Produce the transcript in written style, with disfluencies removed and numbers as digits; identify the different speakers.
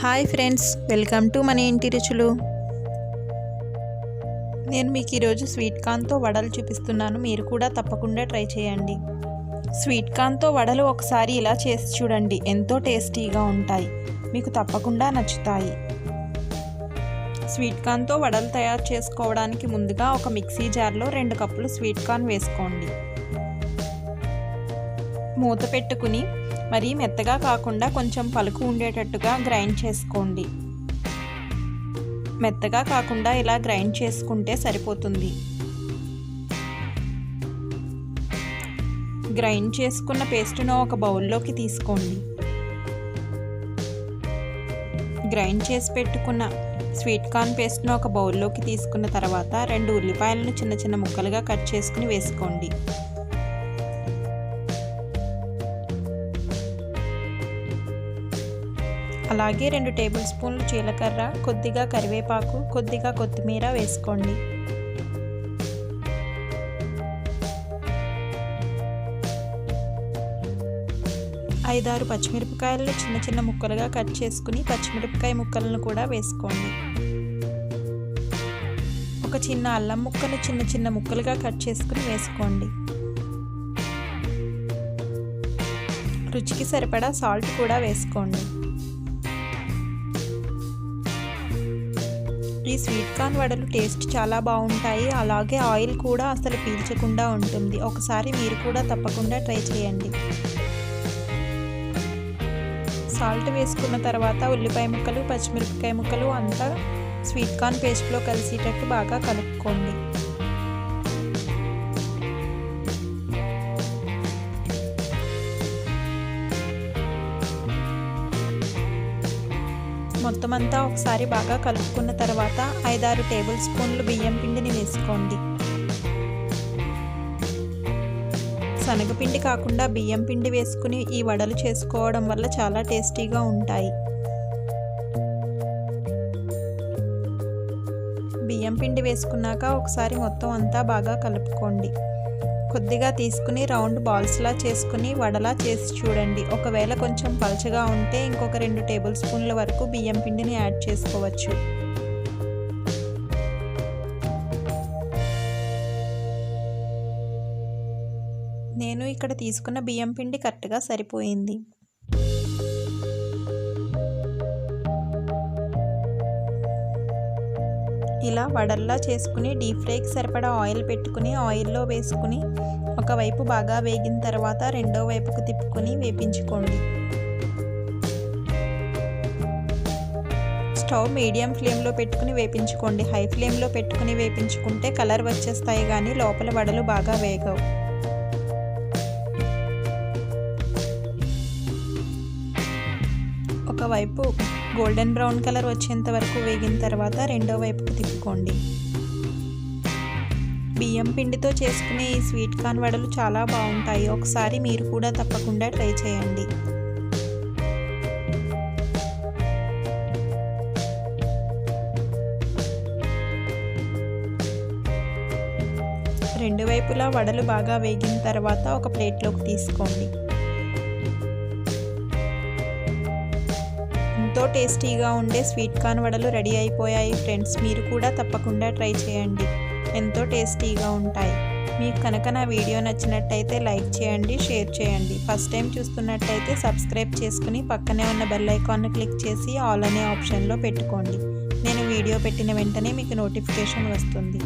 Speaker 1: Hi friends, welcome to మన ఇంటి రుచులు. నేను మీకు ఈరోజు స్వీట్ కార్న్తో వడలు చూపిస్తున్నాను. మీరు కూడా తప్పకుండా ట్రై చేయండి. స్వీట్ కార్న్తో వడలు ఒకసారి ఇలా చేసి చూడండి, ఎంతో టేస్టీగా ఉంటాయి. మీకు తప్పకుండా నచ్చుతాయి. స్వీట్ కార్న్తో వడలు తయారు చేసుకోవడానికి ముందుగా ఒక మిక్సీ జార్లో 2 కప్పులు స్వీట్ కార్న్ వేసుకోండి. మూత పెట్టుకుని మరీ మెత్తగా కాకుండా కొంచెం పలుకు ఉండేటట్టుగా గ్రైండ్ చేసుకోండి. మెత్తగా కాకుండా ఇలా గ్రైండ్ చేసుకుంటే సరిపోతుంది. గ్రైండ్ చేసుకున్న పేస్టును ఒక బౌల్లోకి తీసుకోండి. గ్రైండ్ చేసి పెట్టుకున్న స్వీట్ కార్న్ పేస్ట్ను ఒక బౌల్లోకి తీసుకున్న తర్వాత 2 ఉల్లిపాయలను చిన్న చిన్న ముక్కలుగా కట్ చేసుకుని వేసుకోండి. అలాగే 2 టేబుల్ స్పూన్లు జీలకర్ర, కొద్దిగా కరివేపాకు, కొద్దిగా కొత్తిమీర వేసుకోండి. ఐదారు పచ్చిమిరపకాయలను చిన్న చిన్న ముక్కలుగా కట్ చేసుకుని పచ్చిమిరపకాయ ముక్కలను కూడా వేసుకోండి. ఒక చిన్న అల్లం ముక్కను చిన్న చిన్న ముక్కలుగా కట్ చేసుకుని వేసుకోండి. రుచికి సరిపడా సాల్ట్ కూడా వేసుకోండి. ఈ స్వీట్ కార్న్ వడలు టేస్ట్ చాలా బాగుంటాయి. అలాగే ఆయిల్ కూడా అసలు పీల్చకుండా ఉంటుంది. ఒకసారి మీరు కూడా తప్పకుండా ట్రై చేయండి. సాల్ట్ వేసుకున్న తర్వాత ఉల్లిపాయ ముక్కలు, పచ్చిమిరపకాయ ముక్కలు అంతా స్వీట్ కార్న్ పేస్ట్లో కలిసేటట్టు బాగా కలుపుకోండి. మొత్తం అంతా ఒకసారి బాగా కలుపుకున్న తర్వాత 5-6 టేబుల్ స్పూన్లు బియ్యం పిండిని వేసుకోండి. శనగపిండి కాకుండా బియ్యం పిండి వేసుకుని ఈ వడలు చేసుకోవడం వల్ల చాలా టేస్టీగా ఉంటాయి. బియ్యం పిండి వేసుకున్నాక ఒకసారి మొత్తం అంతా బాగా కలుపుకోండి. కొద్దిగా తీసుకుని రౌండ్ బాల్స్లా చేసుకుని వడలా చేసి చూడండి. ఒకవేళ కొంచెం పలచగా ఉంటే ఇంకొక 2 టేబుల్ స్పూన్ల వరకు బియ్యం పిండిని యాడ్ చేసుకోవచ్చు. నేను ఇక్కడ తీసుకున్న బియ్యం పిండి కరెక్ట్గా సరిపోయింది. ఇలా వడల్లా చేసుకుని డీప్ ఫ్రైకి సరిపడా ఆయిల్ పెట్టుకుని ఆయిల్లో వేసుకుని ఒకవైపు బాగా వేగిన తర్వాత రెండో వైపుకు తిప్పుకొని వేపించుకోండి. స్టవ్ మీడియం ఫ్లేమ్లో పెట్టుకుని వేపించుకోండి. హై ఫ్లేమ్లో పెట్టుకుని వేపించుకుంటే కలర్ వచ్చేస్తాయి కానీ లోపల వడలు బాగా వేగవు. ఒకవైపు గోల్డెన్ బ్రౌన్ కలర్ వచ్చేంత వరకు వేగిన తర్వాత రెండో వైపుకు తిప్పుకోండి. బియ్యం పిండితో చేసుకునే ఈ స్వీట్ కార్న్ వడలు చాలా బాగుంటాయి. ఒకసారి మీరు కూడా తప్పకుండా ట్రై చేయండి. రెండు వైపులా వడలు బాగా వేగిన తర్వాత ఒక ప్లేట్లోకి తీసుకోండి. ఎంతో టేస్టీగా ఉండే స్వీట్ కార్న్ వడలు రెడీ అయిపోయాయి ఫ్రెండ్స్. మీరు కూడా తప్పకుండా ట్రై చేయండి. ఎంతో టేస్టీగా ఉంటాయి. మీకు కనుక నా వీడియో నచ్చినట్టయితే లైక్ చేయండి, షేర్ చేయండి. ఫస్ట్ టైం చూస్తున్నట్టయితే సబ్స్క్రైబ్ చేసుకుని పక్కనే ఉన్న బెల్ ఐకాన్ను క్లిక్ చేసి ఆల్ అనే ఆప్షన్లో పెట్టుకోండి. నేను వీడియో పెట్టిన వెంటనే మీకు నోటిఫికేషన్ వస్తుంది.